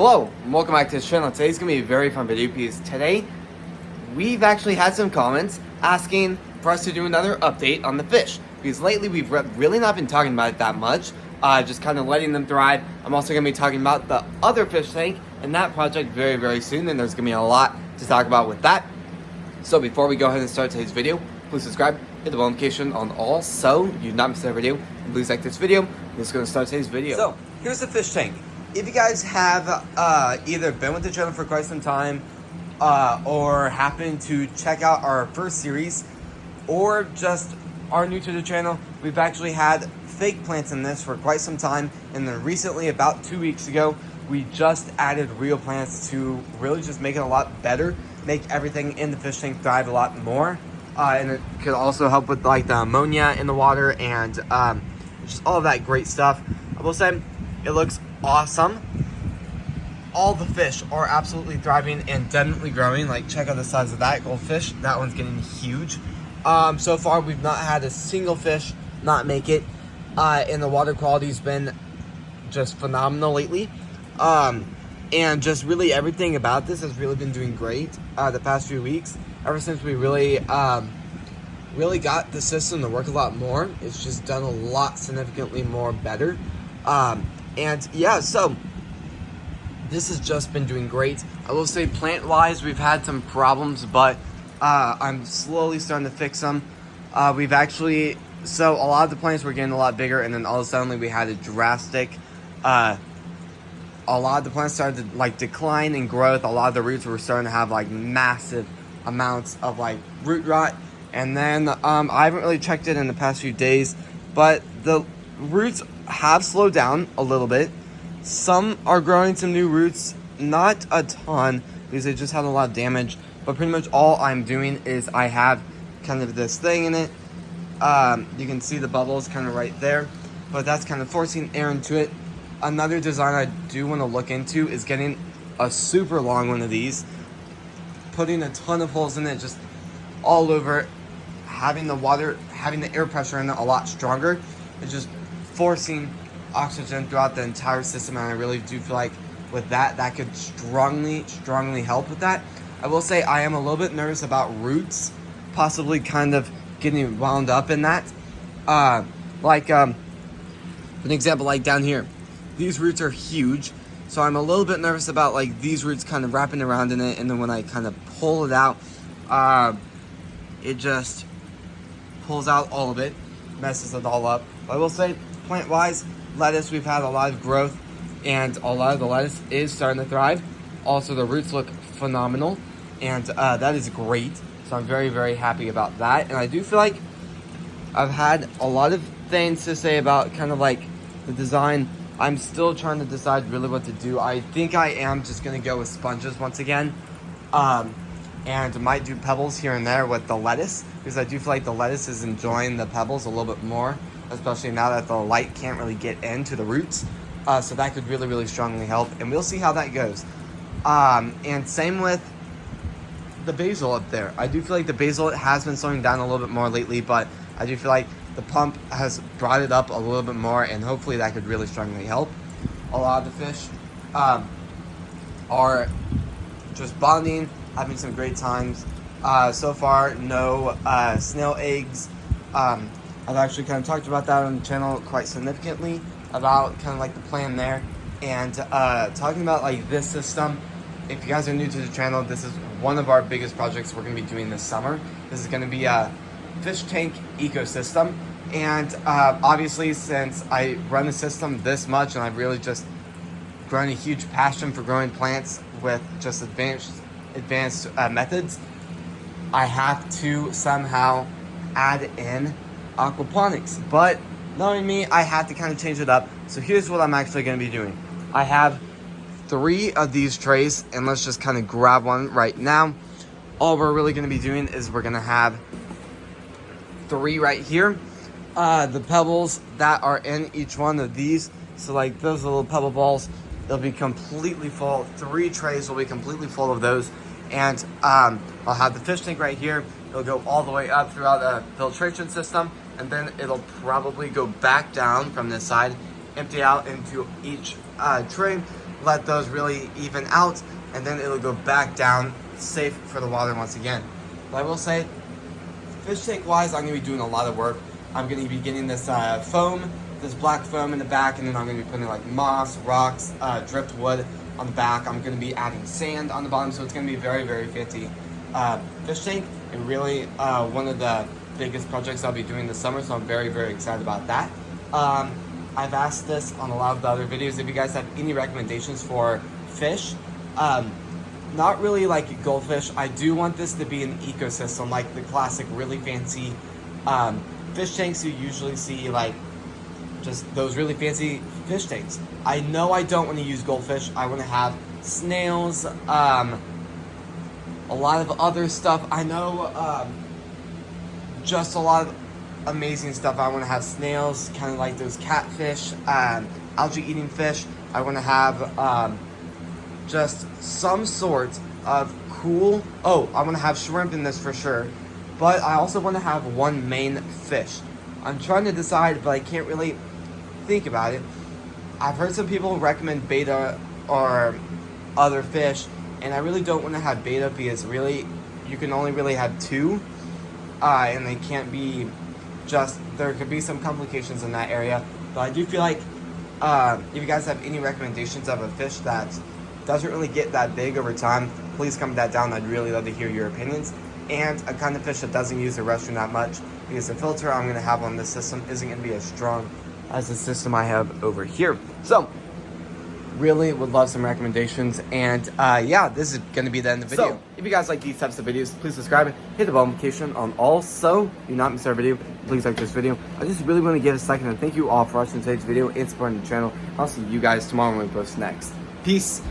Hello, and welcome back to this channel. Today's going to be a very fun video because today we've actually had some comments asking for us to do another update on the fish. Because lately we've really not been talking about it that much, just kind of letting them thrive. I'm also going to be talking about the other fish tank and that project very, very soon, and there's going to be a lot to talk about with that. So before we go ahead and start today's video, please subscribe, hit the bell notification on all so you do not miss a video, and please like this video. We're just going to start today's video. So here's the fish tank. If you guys have either been with the channel for quite some time or happen to check out our first series or just are new to the channel, we've actually had fake plants in this for quite some time, and then recently, about 2 weeks ago, we just added real plants to really just make it a lot better, make everything in the fish tank thrive a lot more, and it could also help with like the ammonia in the water and just all of that great stuff. I will say it looks awesome. All the fish are absolutely thriving and definitely growing. Like, check out the size of that goldfish. That one's getting huge. So far we've not had a single fish not make it, and the water quality's been just phenomenal lately. And just really everything about this has really been doing great the past few weeks. Ever since we really got the system to work a lot more, it's just done a lot significantly more better. And yeah, so this has just been doing great. I will say plant-wise, we've had some problems, but I'm slowly starting to fix them. We've actually, so a lot of the plants were getting a lot bigger, and then all of a sudden we had a drastic, a lot of the plants started to like decline in growth. A lot of the roots were starting to have like massive amounts of like root rot. And then I haven't really checked it in the past few days, but the roots have slowed down a little bit. Some are growing some new roots, not a ton because they just had a lot of damage, but pretty much all I'm doing is I have kind of this thing in it. You can see the bubbles kind of right there, but that's kind of forcing air into it. Another design I do want to look into is getting a super long one of these, putting a ton of holes in it just all over, having the air pressure in it a lot stronger. It's just forcing oxygen throughout the entire system, and I really do feel like with that could strongly help with that. I will say I am a little bit nervous about roots possibly kind of getting wound up in that. An example, like down here, these roots are huge, so I'm a little bit nervous about like these roots kind of wrapping around in it, and then when I kind of pull it out, it just pulls out all of it, messes it all up. But I will say, plant-wise, lettuce, we've had a lot of growth, and a lot of the lettuce is starting to thrive. Also, the roots look phenomenal, and that is great. So I'm very, very happy about that. And I do feel like I've had a lot of things to say about kind of like the design. I'm still trying to decide really what to do. I think I am just going to go with sponges once again, and might do pebbles here and there with the lettuce, because I do feel like the lettuce is enjoying the pebbles a little bit more, especially now that the light can't really get into the roots. So that could really, really strongly help, and we'll see how that goes. And same with the basil up there. I do feel like the basil has been slowing down a little bit more lately, but I do feel like the pump has brought it up a little bit more, and hopefully that could really strongly help. A lot of the fish are just bonding, having some great times. So far, no snail eggs. I've actually kind of talked about that on the channel quite significantly, about kind of like the plan there, and talking about like this system. If you guys are new to the channel, this is one of our biggest projects we're going to be doing this summer. This is going to be a fish tank ecosystem, and obviously since I run the system this much and I've really just grown a huge passion for growing plants with just advanced methods, I have to somehow add in aquaponics. But knowing me, I have to kind of change it up. So here's what I'm actually going to be doing. I have 3 of these trays, and let's just kind of grab one right now. All we're really going to be doing is we're going to have 3 right here. The pebbles that are in each one of these, so like those little pebble balls, they'll be completely full. 3 trays will be completely full of those. And I'll have the fish tank right here. It'll go all the way up throughout the filtration system, and then it'll probably go back down from this side, empty out into each tray, let those really even out, and then it'll go back down safe for the water once again. But I will say, fish tank wise, I'm going to be doing a lot of work. I'm going to be getting this foam, this black foam in the back, and then I'm going to be putting like moss, rocks, driftwood on the back. I'm going to be adding sand on the bottom, so it's going to be very, very fancy fish tank, and really one of the biggest projects I'll be doing this summer, so I'm very, very excited about that. I've asked this on a lot of the other videos, if you guys have any recommendations for fish. Not really like goldfish. I do want this to be an ecosystem, like the classic really fancy fish tanks you usually see, like just those really fancy fish tanks. I know I don't want to use goldfish. I want to have snails, a lot of other stuff. I know just a lot of amazing stuff. I want to have snails, kind of like those catfish, algae eating fish. I want to have just some sort of cool, I want to have shrimp in this for sure, but I also want to have one main fish. I'm trying to decide, but I can't really think about it. I've heard some people recommend betta or other fish, and I really don't want to have betta because really you can only really have two, and they can't be just, there could be some complications in that area. But I do feel like if you guys have any recommendations of a fish that doesn't really get that big over time, please comment that down. I'd really love to hear your opinions. And a kind of fish that doesn't use the restroom that much, because the filter I'm going to have on this system isn't going to be as strong as the system I have over here. So really would love some recommendations, and yeah, this is going to be the end of the video. So if you guys like these types of videos, please subscribe, hit the bell notification on all, so do not miss our video. Please like this video. I just really want to give a second and thank you all for watching today's video and supporting the channel. I'll see you guys tomorrow when we post next. Peace.